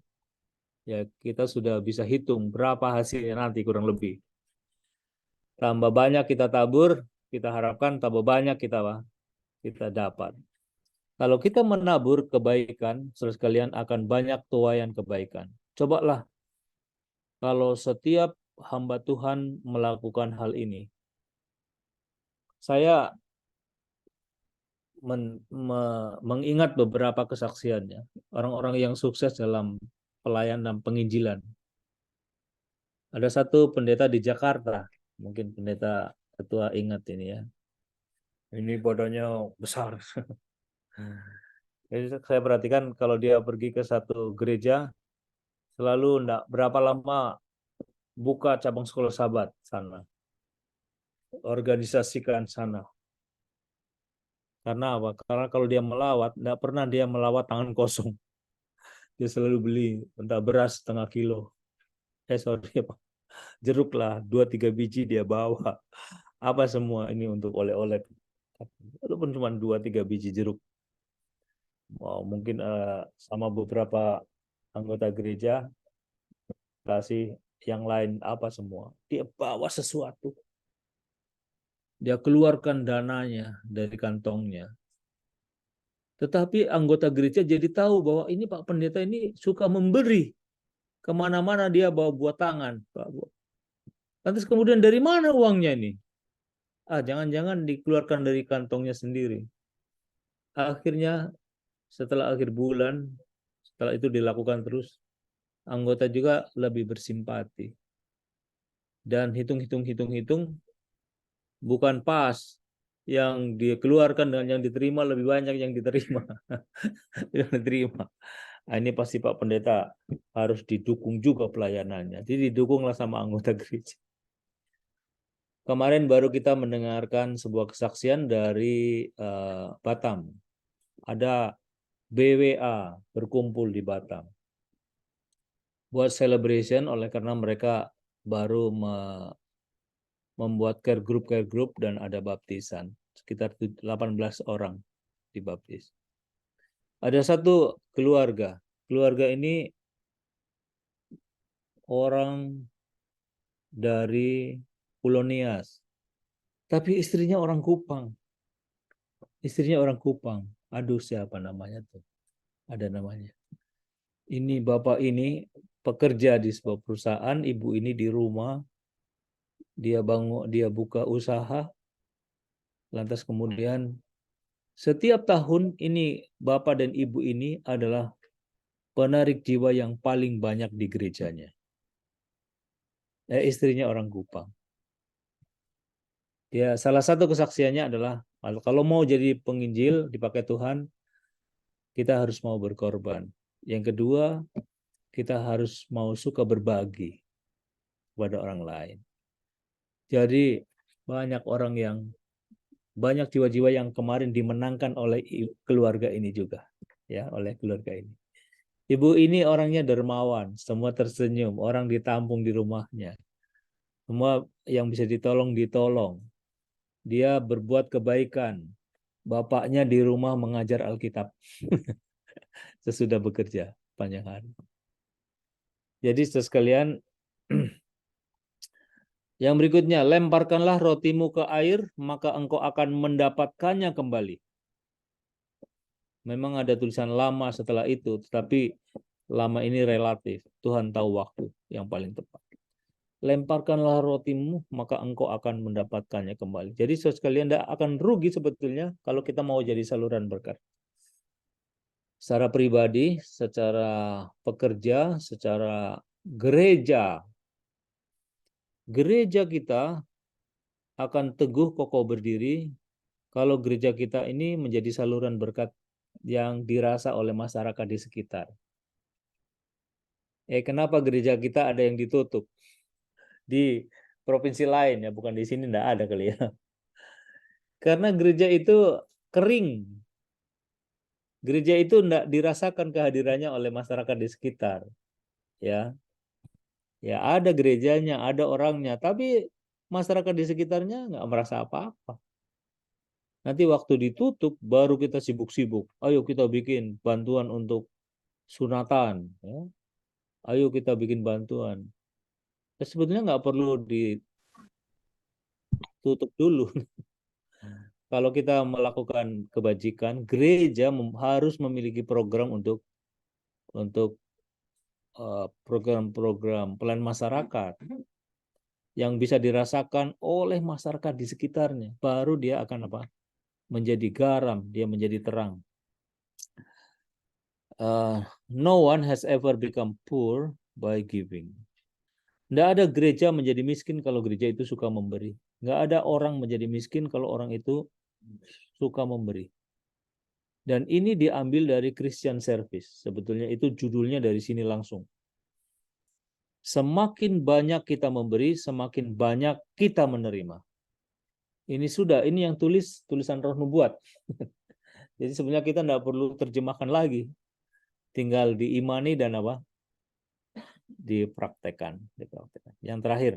ya kita sudah bisa hitung berapa hasilnya nanti kurang lebih. Tambah banyak kita tabur, kita harapkan tambah banyak kita dapat. Kalau kita menabur kebaikan, saudara sekalian, akan banyak tuaian kebaikan. Cobalah kalau setiap hamba Tuhan melakukan hal ini. Saya mengingat beberapa kesaksiannya, orang-orang yang sukses dalam pelayanan penginjilan. Ada satu pendeta di Jakarta, mungkin pendeta ketua ingat ini ya. Ini badannya besar. Jadi saya perhatikan kalau dia pergi ke satu gereja, selalu enggak berapa lama buka cabang sekolah sahabat sana. Organisasikan sana. Karena apa? Karena kalau dia melawat, enggak pernah dia melawat tangan kosong. Dia selalu beli entah beras setengah kilo. Pak. Jeruk lah, 2-3 biji dia bawa. Apa semua ini untuk oleh-oleh. Walaupun cuma 2-3 biji jeruk. Wow, mungkin sama beberapa anggota gereja kasih yang lain apa semua. Dia bawa sesuatu. Dia keluarkan dananya dari kantongnya. Tetapi anggota gereja jadi tahu bahwa ini Pak Pendeta ini suka memberi. Kemana-mana dia bawa buat tangan. Lantas kemudian dari mana uangnya ini? Jangan-jangan dikeluarkan dari kantongnya sendiri. Akhirnya setelah akhir bulan, setelah itu dilakukan terus, anggota juga lebih bersimpati. Dan hitung-hitung, bukan pas. Yang dikeluarkan dengan yang diterima lebih banyak yang diterima. yang diterima. Nah, ini pasti Pak Pendeta harus didukung juga pelayanannya. Jadi didukunglah sama anggota gereja. Kemarin baru kita mendengarkan sebuah kesaksian dari Batam. Ada BWA berkumpul di Batam. Buat celebration oleh karena mereka baru membuat care group dan ada baptisan. Sekitar 18 orang dibaptis. Ada satu keluarga. Keluarga ini orang dari Pulau Nias. Tapi istrinya orang Kupang. Istrinya orang Kupang. Aduh, siapa namanya tuh? Ada namanya. Ini bapak ini pekerja di sebuah perusahaan, ibu ini di rumah. Dia buka usaha. Lantas kemudian setiap tahun ini bapak dan ibu ini adalah penarik jiwa yang paling banyak di gerejanya. Istrinya orang Kupang. Ya, salah satu kesaksiannya adalah kalau mau jadi penginjil dipakai Tuhan, kita harus mau berkorban. Yang kedua, kita harus mau suka berbagi kepada orang lain. Jadi banyak jiwa-jiwa yang kemarin dimenangkan oleh keluarga ini juga, ya, oleh keluarga ini. Ibu ini orangnya dermawan, semua tersenyum, orang ditampung di rumahnya. Semua yang bisa ditolong ditolong. Dia berbuat kebaikan. Bapaknya di rumah mengajar Alkitab sesudah bekerja panjang hari. Jadi sekalian, yang berikutnya, lemparkanlah rotimu ke air, maka engkau akan mendapatkannya kembali. Memang ada tulisan lama setelah itu, tetapi lama ini relatif. Tuhan tahu waktu yang paling tepat. Lemparkanlah rotimu, maka engkau akan mendapatkannya kembali. Jadi sekalian tidak akan rugi sebetulnya kalau kita mau jadi saluran berkat. Secara pribadi, secara pekerja, secara gereja. Gereja kita akan teguh kokoh berdiri kalau gereja kita ini menjadi saluran berkat yang dirasa oleh masyarakat di sekitar. Kenapa gereja kita ada yang ditutup? Di provinsi lain, ya bukan di sini, enggak ada kali ya. Karena gereja itu kering. Gereja itu enggak dirasakan kehadirannya oleh masyarakat di sekitar. Ya. Ya ada gerejanya, ada orangnya, tapi masyarakat di sekitarnya enggak merasa apa-apa. Nanti waktu ditutup baru kita sibuk-sibuk. Ayo kita bikin bantuan untuk sunatan. Ya. Ayo kita bikin bantuan. Sebetulnya nggak perlu ditutup dulu. Kalau kita melakukan kebajikan, gereja harus memiliki program untuk program-program pelayanan masyarakat yang bisa dirasakan oleh masyarakat di sekitarnya. Baru dia akan menjadi garam, dia menjadi terang. No one has ever become poor by giving. Nggak ada gereja menjadi miskin kalau gereja itu suka memberi. Nggak ada orang menjadi miskin kalau orang itu suka memberi. Dan ini diambil dari Christian Service. Sebetulnya itu judulnya dari sini langsung. Semakin banyak kita memberi, semakin banyak kita menerima. Ini yang tulisan Roh Nubuat. Jadi sebenarnya kita nggak perlu terjemahkan lagi. Tinggal diimani dan dipraktekkan. Yang terakhir,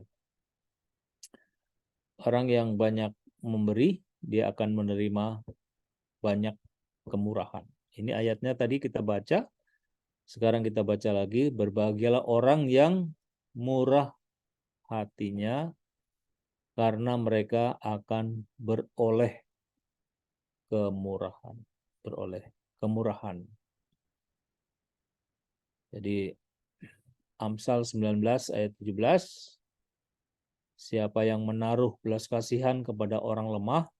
orang yang banyak memberi, dia akan menerima banyak kemurahan. Ini ayatnya tadi kita baca. Sekarang kita baca lagi. Berbahagialah orang yang murah hatinya, karena mereka akan beroleh kemurahan. Beroleh kemurahan. Jadi Amsal 19 ayat 17. Siapa yang menaruh belas kasihan kepada orang lemah,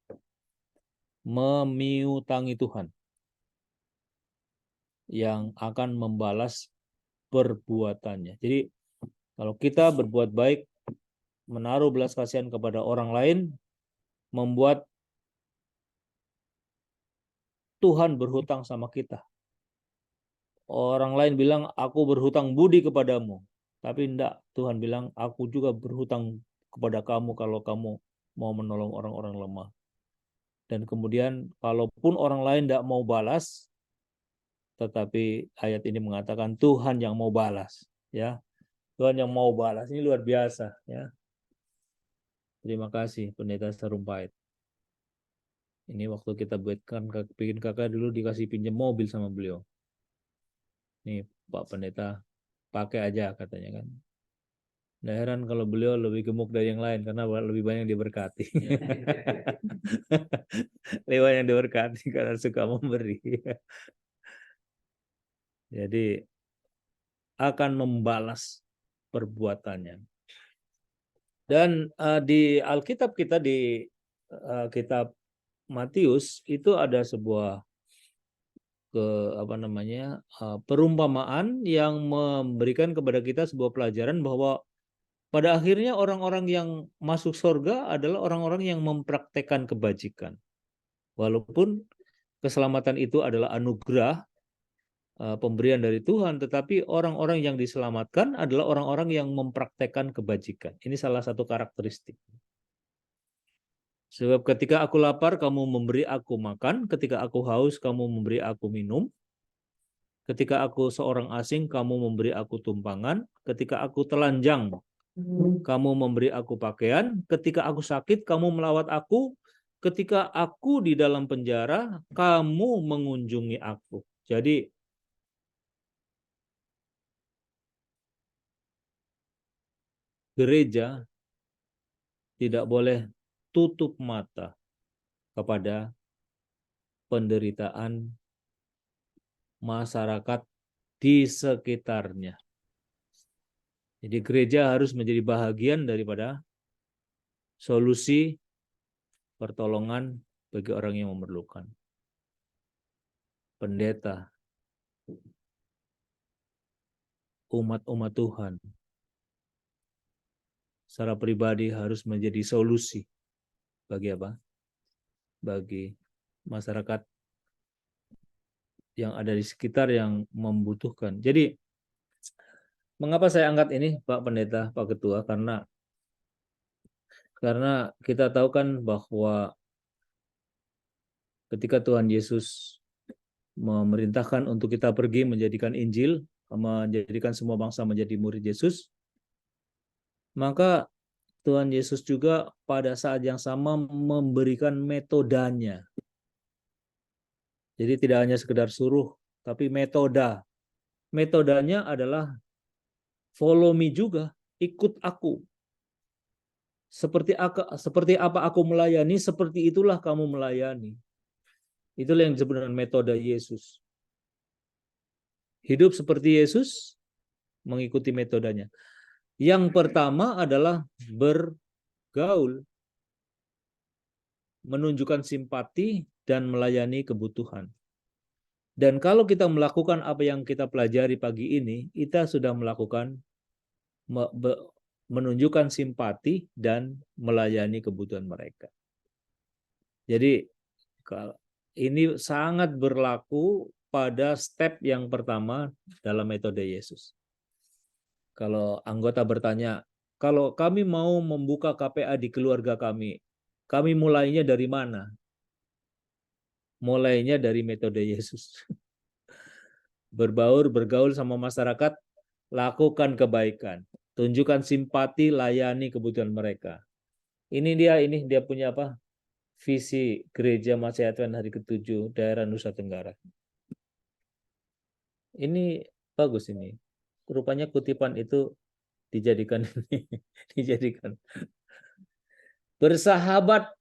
memiutangi Tuhan yang akan membalas perbuatannya. Jadi kalau kita berbuat baik, menaruh belas kasihan kepada orang lain, membuat Tuhan berhutang sama kita. Orang lain bilang, aku berhutang budi kepadamu. Tapi enggak, Tuhan bilang, aku juga berhutang kepada kamu kalau kamu mau menolong orang-orang lemah. Dan kemudian kalaupun orang lain tidak mau balas, tetapi ayat ini mengatakan Tuhan yang mau balas, ya. Tuhan yang mau balas, ini luar biasa, ya. Terima kasih Pendeta Sarumpait. Ini waktu kita buatkan bikin kakak dulu dikasih pinjam mobil sama beliau. Nih Pak Pendeta pakai aja katanya kan. Nggak heran kalau beliau lebih gemuk dari yang lain karena lebih banyak diberkati. Lebih banyak diberkati karena suka memberi. Jadi akan membalas perbuatannya. Dan di Alkitab kita di kitab Matius itu ada sebuah perumpamaan yang memberikan kepada kita sebuah pelajaran bahwa pada akhirnya orang-orang yang masuk surga adalah orang-orang yang mempraktekkan kebajikan. Walaupun keselamatan itu adalah anugerah pemberian dari Tuhan, tetapi orang-orang yang diselamatkan adalah orang-orang yang mempraktekkan kebajikan. Ini salah satu karakteristik. Sebab ketika aku lapar, kamu memberi aku makan. Ketika aku haus, kamu memberi aku minum. Ketika aku seorang asing, kamu memberi aku tumpangan. Ketika aku telanjang, kamu memberi aku pakaian. Ketika aku sakit, kamu melawat aku. Ketika aku di dalam penjara, kamu mengunjungi aku. Jadi, gereja tidak boleh tutup mata kepada penderitaan masyarakat di sekitarnya. Jadi gereja harus menjadi bahagian daripada solusi pertolongan bagi orang yang memerlukan. Pendeta, umat-umat Tuhan, secara pribadi harus menjadi solusi bagi apa? Bagi masyarakat yang ada di sekitar yang membutuhkan. Jadi, mengapa saya angkat ini, Pak Pendeta, Pak Ketua? Karena kita tahu kan bahwa ketika Tuhan Yesus memerintahkan untuk kita pergi menjadikan Injil, menjadikan semua bangsa menjadi murid Yesus, maka Tuhan Yesus juga pada saat yang sama memberikan metodanya. Jadi tidak hanya sekedar suruh, tapi metoda. Metodanya adalah follow me juga, ikut aku. Seperti apa aku melayani, seperti itulah kamu melayani. Itulah yang disebut dengan metode Yesus. Hidup seperti Yesus, mengikuti metodenya. Yang pertama adalah bergaul, menunjukkan simpati, dan melayani kebutuhan. Dan kalau kita melakukan apa yang kita pelajari pagi ini, kita sudah melakukan menunjukkan simpati dan melayani kebutuhan mereka. Jadi ini sangat berlaku pada step yang pertama dalam metode Yesus. Kalau anggota bertanya, kalau kami mau membuka KPA di keluarga kami mulainya dari mana? Mulainya dari metode Yesus. Bergaul sama masyarakat, lakukan kebaikan, tunjukkan simpati, layani kebutuhan mereka. Ini dia punya apa? Visi Gereja Masih Advent hari ke-7 daerah Nusa Tenggara. Ini bagus ini. Rupanya kutipan itu dijadikan bersahabat.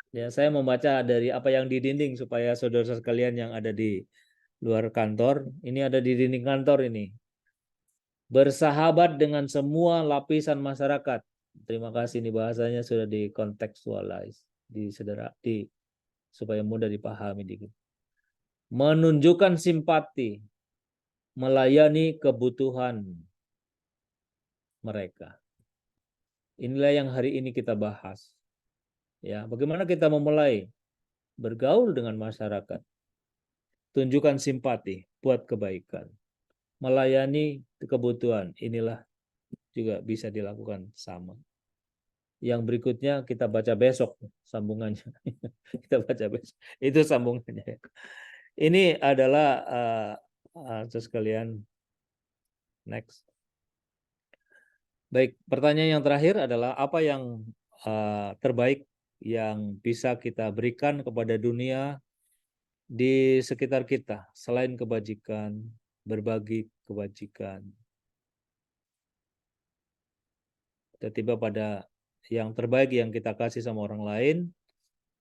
Ya, saya membaca dari apa yang di dinding supaya saudara sekalian yang ada di luar kantor, ini ada di dinding kantor ini. Bersahabat dengan semua lapisan masyarakat. Terima kasih, ini bahasanya sudah dikontekstualize, supaya mudah dipahami dikit. Menunjukkan simpati, melayani kebutuhan mereka. Inilah yang hari ini kita bahas. Ya, bagaimana kita memulai bergaul dengan masyarakat, tunjukkan simpati, buat kebaikan, melayani kebutuhan. Inilah juga bisa dilakukan sama. Yang berikutnya kita baca besok sambungannya. Kita baca besok. Itu sambungannya. Ini adalah sekalian. Next. Baik, pertanyaan yang terakhir adalah apa yang terbaik yang bisa kita berikan kepada dunia di sekitar kita selain kebajikan, berbagi kebajikan. Kita tiba pada yang terbaik yang kita kasih sama orang lain,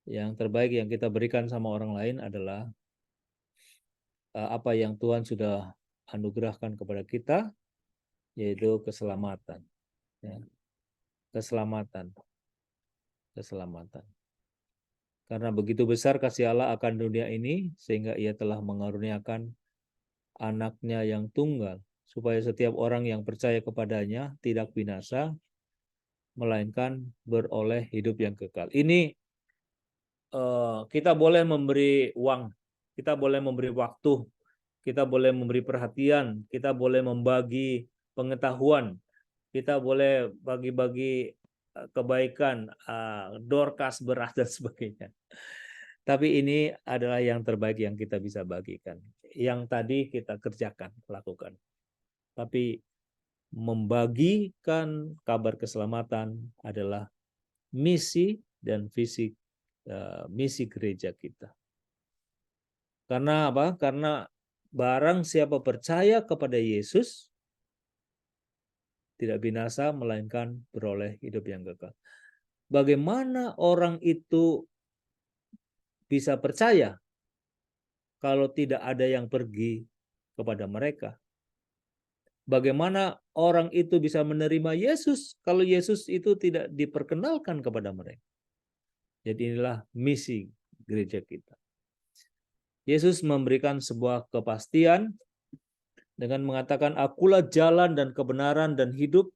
yang terbaik yang kita berikan sama orang lain adalah apa yang Tuhan sudah anugerahkan kepada kita, yaitu keselamatan. Ya. Keselamatan. Karena begitu besar kasih Allah akan dunia ini, sehingga Ia telah mengaruniakan anaknya yang tunggal, supaya setiap orang yang percaya kepadanya tidak binasa, melainkan beroleh hidup yang kekal. Ini kita boleh memberi uang, kita boleh memberi waktu, kita boleh memberi perhatian, kita boleh membagi pengetahuan, kita boleh bagi-bagi kebaikan, dorkas, beras, dan sebagainya. Tapi ini adalah yang terbaik yang kita bisa bagikan. Yang tadi kita kerjakan, lakukan. Tapi membagikan kabar keselamatan adalah misi dan visi misi gereja kita. Karena apa? Karena barang siapa percaya kepada Yesus tidak binasa melainkan beroleh hidup yang kekal. Bagaimana orang itu bisa percaya kalau tidak ada yang pergi kepada mereka? Bagaimana orang itu bisa menerima Yesus kalau Yesus itu tidak diperkenalkan kepada mereka? Jadi inilah misi gereja kita. Yesus memberikan sebuah kepastian dengan mengatakan, "Akulah jalan dan kebenaran dan hidup.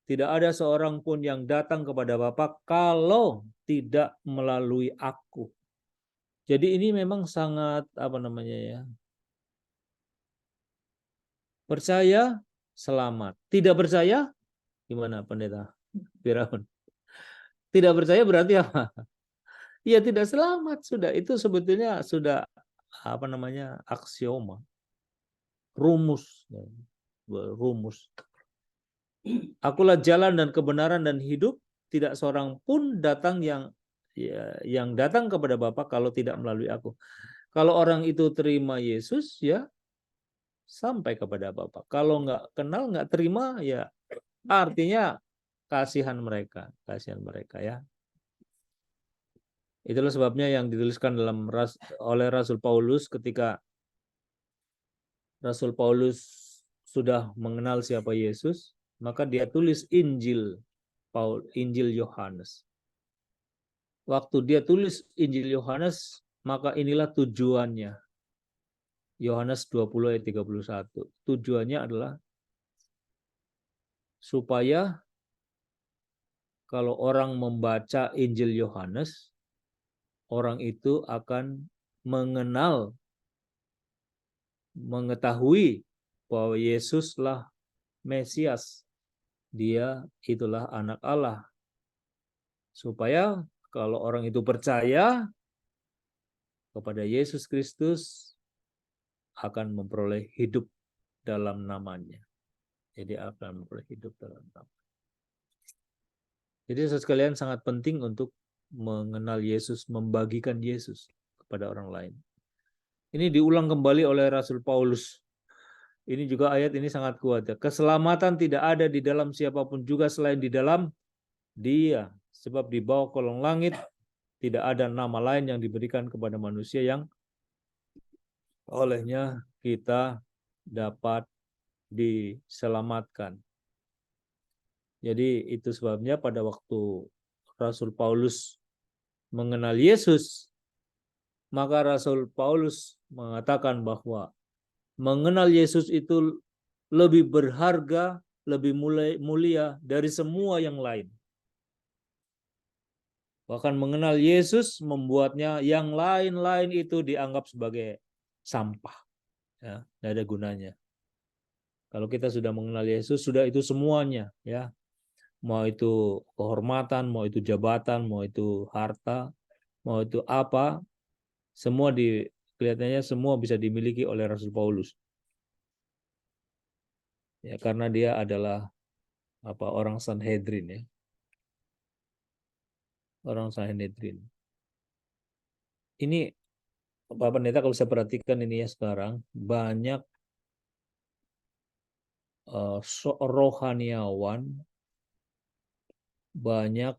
Tidak ada seorang pun yang datang kepada Bapa kalau tidak melalui aku." Jadi ini memang sangat percaya selamat. Tidak percaya gimana Pendeta Firaun? Tidak percaya berarti apa? Ya tidak selamat sudah. Itu sebetulnya sudah aksioma. Rumus. Akulah jalan dan kebenaran dan hidup, tidak seorang pun datang yang datang kepada Bapa kalau tidak melalui aku. Kalau orang itu terima Yesus, ya sampai kepada Bapa. Kalau nggak kenal, nggak terima, ya artinya kasihan mereka ya. Itulah sebabnya yang dituliskan oleh Rasul Paulus ketika Rasul Paulus sudah mengenal siapa Yesus, maka dia tulis Injil Yohanes. Waktu dia tulis Injil Yohanes, maka inilah tujuannya. Yohanes 20 ayat 31. Tujuannya adalah supaya kalau orang membaca Injil Yohanes, orang itu akan mengetahui bahwa Yesuslah Mesias. Dia itulah anak Allah. Supaya kalau orang itu percaya kepada Yesus Kristus, akan memperoleh hidup dalam namanya. Jadi akan memperoleh hidup dalam namanya. Jadi sekalian sangat penting untuk mengenal Yesus, membagikan Yesus kepada orang lain. Ini diulang kembali oleh Rasul Paulus. Ini juga ayat ini sangat kuat ya. Keselamatan tidak ada di dalam siapapun juga selain di dalam Dia. Sebab di bawah kolong langit tidak ada nama lain yang diberikan kepada manusia yang olehnya kita dapat diselamatkan. Jadi itu sebabnya pada waktu Rasul Paulus mengenal Yesus, maka Rasul Paulus mengatakan bahwa mengenal Yesus itu lebih berharga, lebih mulia dari semua yang lain. Bahkan mengenal Yesus membuatnya yang lain-lain itu dianggap sebagai sampah. Ya, tidak ada gunanya. Kalau kita sudah mengenal Yesus, sudah itu semuanya. Ya, mau itu kehormatan, mau itu jabatan, mau itu harta, mau itu apa, semua kelihatannya semua bisa dimiliki oleh Rasul Paulus. Ya, karena dia adalah orang Sanhedrin ya. Orang Sanhedrin. Ini Pak Pendeta kalau saya perhatikan ini ya sekarang banyak rohaniawan, banyak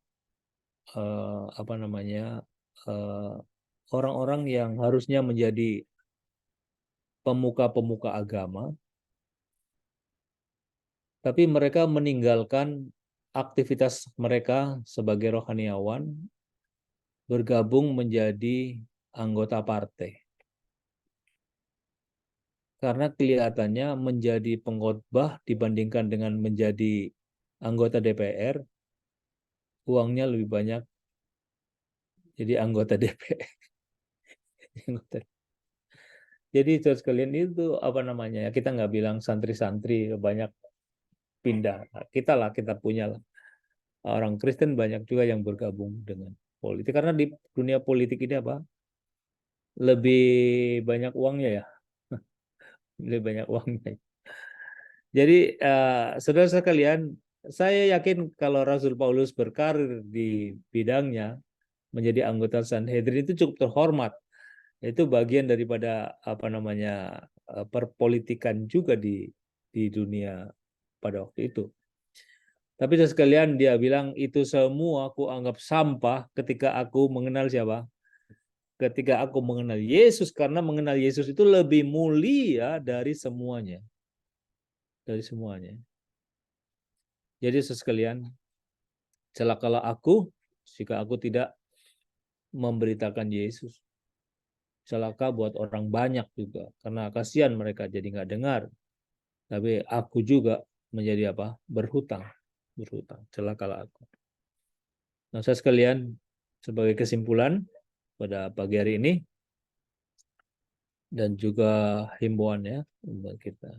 orang-orang yang harusnya menjadi pemuka-pemuka agama, tapi mereka meninggalkan aktivitas mereka sebagai rohaniawan, bergabung menjadi anggota partai. Karena kelihatannya menjadi pengkhotbah dibandingkan dengan menjadi anggota DPR, uangnya lebih banyak jadi anggota DPR. Jadi sekalian itu kita nggak bilang santri-santri banyak pindah. Kita punya lah. Orang Kristen banyak juga yang bergabung dengan politik karena di dunia politik ini lebih banyak uangnya ya. Lebih banyak uangnya. Jadi saudara sekalian, saya yakin kalau Rasul Paulus berkarir di bidangnya menjadi anggota Sanhedrin itu cukup terhormat. Itu bagian daripada perpolitikan juga di dunia pada waktu itu. Tapi sekalian dia bilang itu semua aku anggap sampah ketika aku mengenal siapa? Ketika aku mengenal Yesus, karena mengenal Yesus itu lebih mulia dari semuanya. Dari semuanya. Jadi sekalian, celakalah aku jika aku tidak memberitakan Yesus. Celaka buat orang banyak juga, karena kasihan mereka jadi nggak dengar. Tapi aku juga menjadi berhutang. Celakalah aku. Nah, saya sekalian, sebagai kesimpulan pada pagi hari ini, dan juga himbauannya buat kita.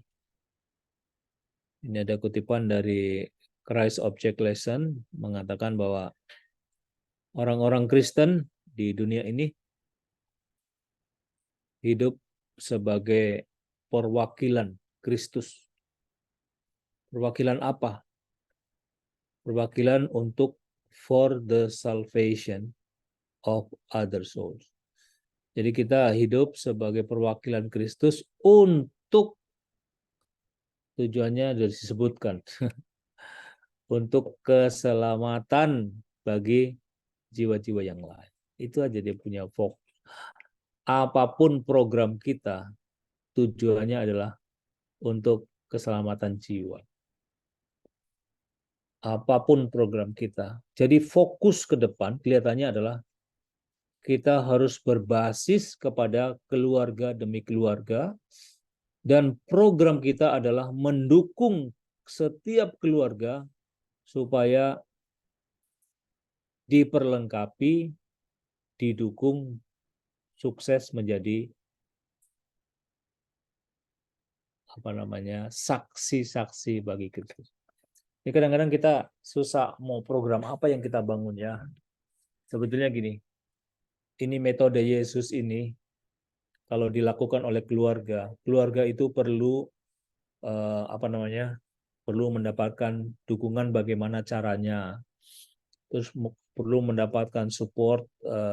Ini ada kutipan dari Christ Object Lesson mengatakan bahwa orang-orang Kristen di dunia ini hidup sebagai perwakilan Kristus. Perwakilan apa? Perwakilan untuk for the salvation of other souls. Jadi kita hidup sebagai perwakilan Kristus untuk tujuannya sudah disebutkan untuk keselamatan bagi jiwa-jiwa yang lain. Itu aja dia punya fokus. Apapun program kita, tujuannya adalah untuk keselamatan jiwa. Apapun program kita. Jadi fokus ke depan kelihatannya adalah kita harus berbasis kepada keluarga demi keluarga, dan program kita adalah mendukung setiap keluarga supaya diperlengkapi, didukung, sukses menjadi saksi-saksi bagi Kristus. Ini kadang-kadang kita susah mau program apa yang kita bangun ya. Sebetulnya gini, ini metode Yesus ini kalau dilakukan oleh keluarga, keluarga itu perlu perlu mendapatkan dukungan bagaimana caranya, terus perlu mendapatkan support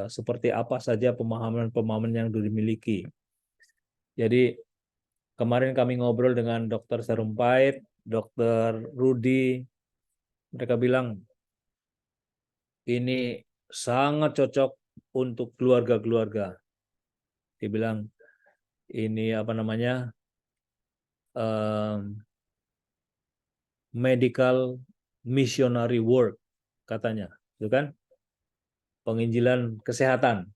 seperti apa saja pemahaman-pemahaman yang dimiliki. Jadi kemarin kami ngobrol dengan Dr. Sarumpait, Dr. Rudy, mereka bilang ini sangat cocok untuk keluarga-keluarga. Dia bilang ini medical missionary work katanya, itu kan? Penginjilan kesehatan.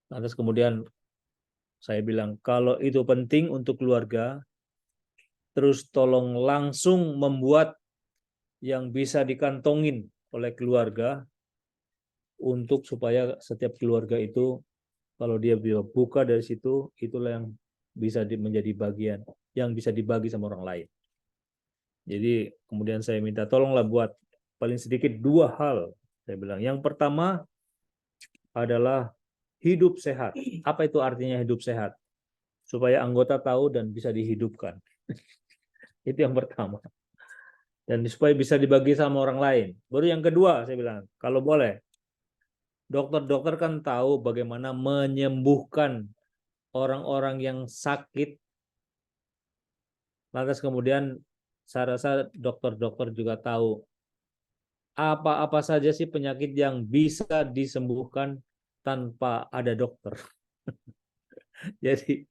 Terus kemudian saya bilang, kalau itu penting untuk keluarga, terus tolong langsung membuat yang bisa dikantongin oleh keluarga untuk supaya setiap keluarga itu kalau dia buka dari situ, itulah yang bisa menjadi bagian yang bisa dibagi sama orang lain. Jadi kemudian saya minta tolonglah buat paling sedikit 2 hal. Saya bilang, yang pertama adalah hidup sehat. Apa itu artinya hidup sehat? Supaya anggota tahu dan bisa dihidupkan. Itu yang pertama. Dan supaya bisa dibagi sama orang lain. Baru yang kedua saya bilang, kalau boleh, dokter-dokter kan tahu bagaimana menyembuhkan orang-orang yang sakit. Lantas kemudian saya rasa dokter-dokter juga tahu apa-apa saja sih penyakit yang bisa disembuhkan tanpa ada dokter. Jadi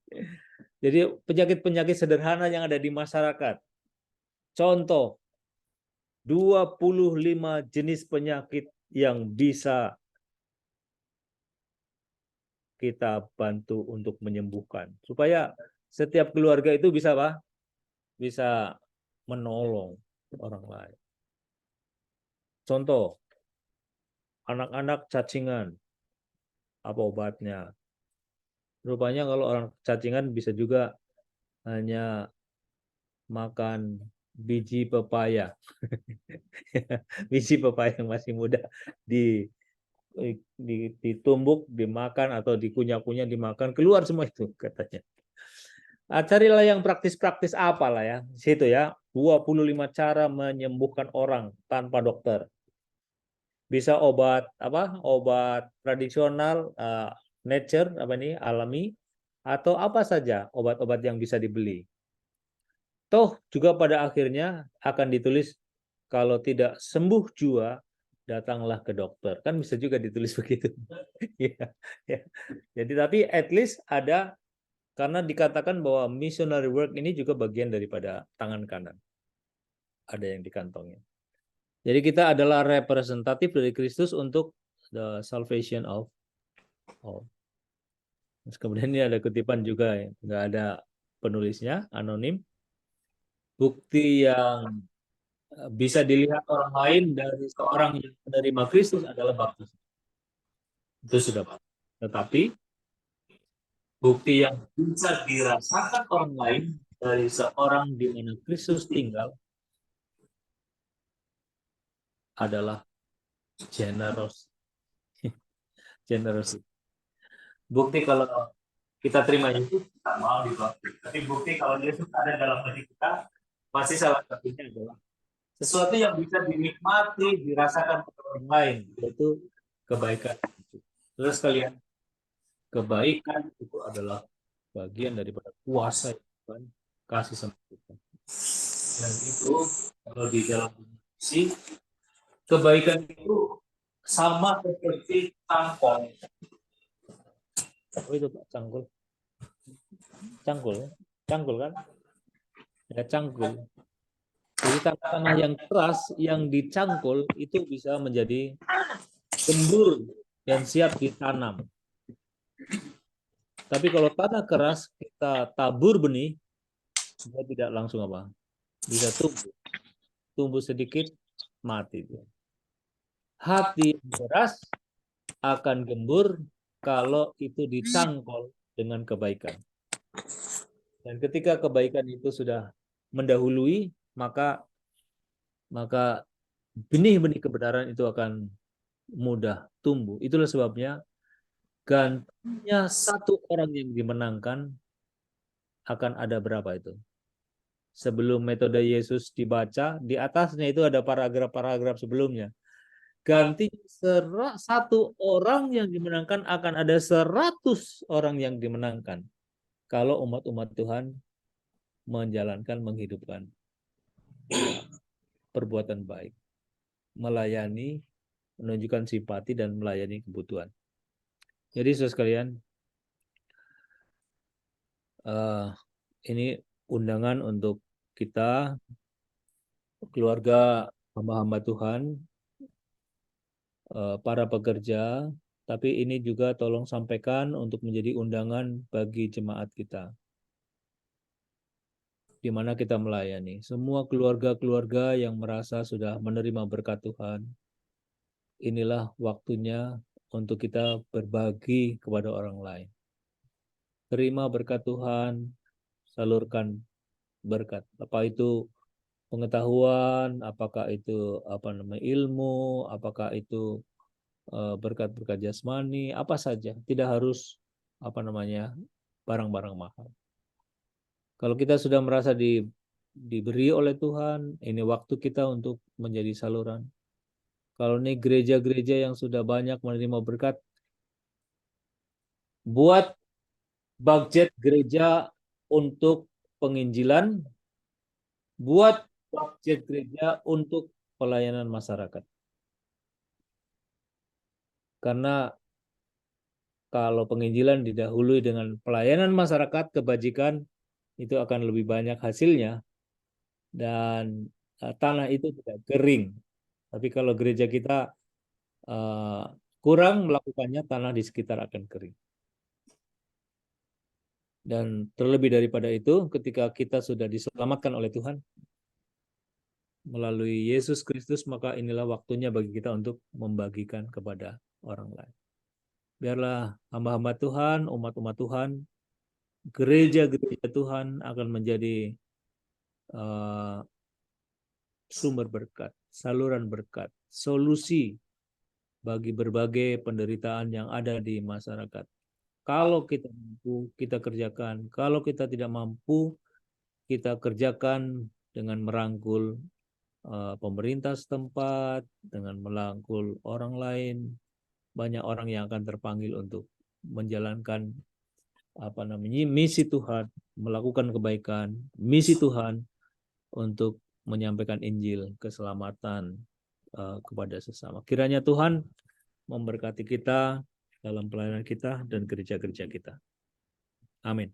penyakit-penyakit sederhana yang ada di masyarakat. Contoh, 25 jenis penyakit yang bisa kita bantu untuk menyembuhkan. Supaya setiap keluarga itu bisa apa? Bisa menolong orang lain. Contoh, anak-anak cacingan, apa obatnya? Rupanya kalau orang cacingan bisa juga hanya makan biji pepaya. Biji pepaya yang masih muda ditumbuk, dimakan atau dikunyah-kunyah, dimakan, keluar semua itu katanya. Carilah yang praktis-praktis apalah ya. Situ ya, 25 cara menyembuhkan orang tanpa dokter. Bisa obat apa? Obat tradisional, nature apa ini, alami, atau apa saja obat-obat yang bisa dibeli. Toh juga pada akhirnya akan ditulis kalau tidak sembuh jua datanglah ke dokter. Kan bisa juga ditulis begitu. Ya, ya. Jadi tapi at least ada, karena dikatakan bahwa missionary work ini juga bagian daripada tangan kanan. Ada yang di kantongnya. Jadi kita adalah representatif dari Kristus untuk the salvation of all. Terus kemudian ini ada kutipan juga, ya, nggak ada penulisnya, anonim. Bukti yang bisa dilihat orang lain dari seorang yang menerima Kristus adalah baptisan. Itu sudah pasti. Tetapi bukti yang bisa dirasakan orang lain dari seorang di mana Kristus tinggal adalah generosity. Bukti kalau kita terima Yesus, kita mau dibaptis. Tapi bukti kalau Yesus ada dalam hati kita, masih salah satunya adalah sesuatu yang bisa dinikmati, dirasakan oleh orang lain, yaitu kebaikan. Terus kalian, kebaikan itu adalah bagian daripada kuasa yang Tuhan kasih sama kita. Dan itu kalau di dalam misi, kebaikan itu sama seperti cangkul. Oh itu Pak, cangkul. Cangkul kan? Ya cangkul. Jadi tanah yang keras yang dicangkul itu bisa menjadi gembur dan siap ditanam. Tapi kalau tanah keras kita tabur benih, dia tidak langsung apa? Bisa tumbuh. Tumbuh sedikit, mati. Hati yang keras akan gembur kalau itu dicangkul dengan kebaikan. Dan ketika kebaikan itu sudah mendahului, maka benih-benih kebenaran itu akan mudah tumbuh. Itulah sebabnya gantinya satu orang yang dimenangkan akan ada berapa itu? Sebelum metode Yesus dibaca, di atasnya itu ada paragraf-paragraf sebelumnya. Gantinya satu orang yang dimenangkan akan ada 100 orang yang dimenangkan. Kalau umat-umat Tuhan menjalankan, menghidupkan perbuatan baik, melayani, menunjukkan simpati dan melayani kebutuhan. Jadi saudara sekalian, ini undangan untuk kita, keluarga hamba-hamba Tuhan, para pekerja, tapi ini juga tolong sampaikan untuk menjadi undangan bagi jemaat kita, di mana kita melayani. Semua keluarga-keluarga yang merasa sudah menerima berkat Tuhan, inilah waktunya untuk kita berbagi kepada orang lain. Terima berkat Tuhan, salurkan berkat. Apa itu pengetahuan, apakah itu ilmu, apakah itu berkat-berkat jasmani, apa saja, tidak harus barang-barang mahal. Kalau kita sudah merasa diberi oleh Tuhan, ini waktu kita untuk menjadi saluran. Kalau ini gereja-gereja yang sudah banyak menerima berkat, buat budget gereja untuk penginjilan, buat budget gereja untuk pelayanan masyarakat. Karena kalau penginjilan didahului dengan pelayanan masyarakat, kebajikan, itu akan lebih banyak hasilnya. Dan tanah itu tidak kering. Tapi kalau gereja kita kurang melakukannya, tanah di sekitar akan kering. Dan terlebih daripada itu, ketika kita sudah diselamatkan oleh Tuhan melalui Yesus Kristus, maka inilah waktunya bagi kita untuk membagikan kepada orang lain. Biarlah hamba-hamba Tuhan, umat-umat Tuhan, gereja-gereja Tuhan akan menjadi sumber berkat, saluran berkat, solusi bagi berbagai penderitaan yang ada di masyarakat. Kalau kita mampu, kita kerjakan. Kalau kita tidak mampu, kita kerjakan dengan merangkul pemerintah setempat, dengan merangkul orang lain. Banyak orang yang akan terpanggil untuk menjalankan misi Tuhan, melakukan kebaikan, misi Tuhan untuk menyampaikan Injil keselamatan kepada sesama. Kiranya Tuhan memberkati kita dalam pelayanan kita dan gereja-gereja kita. Amin.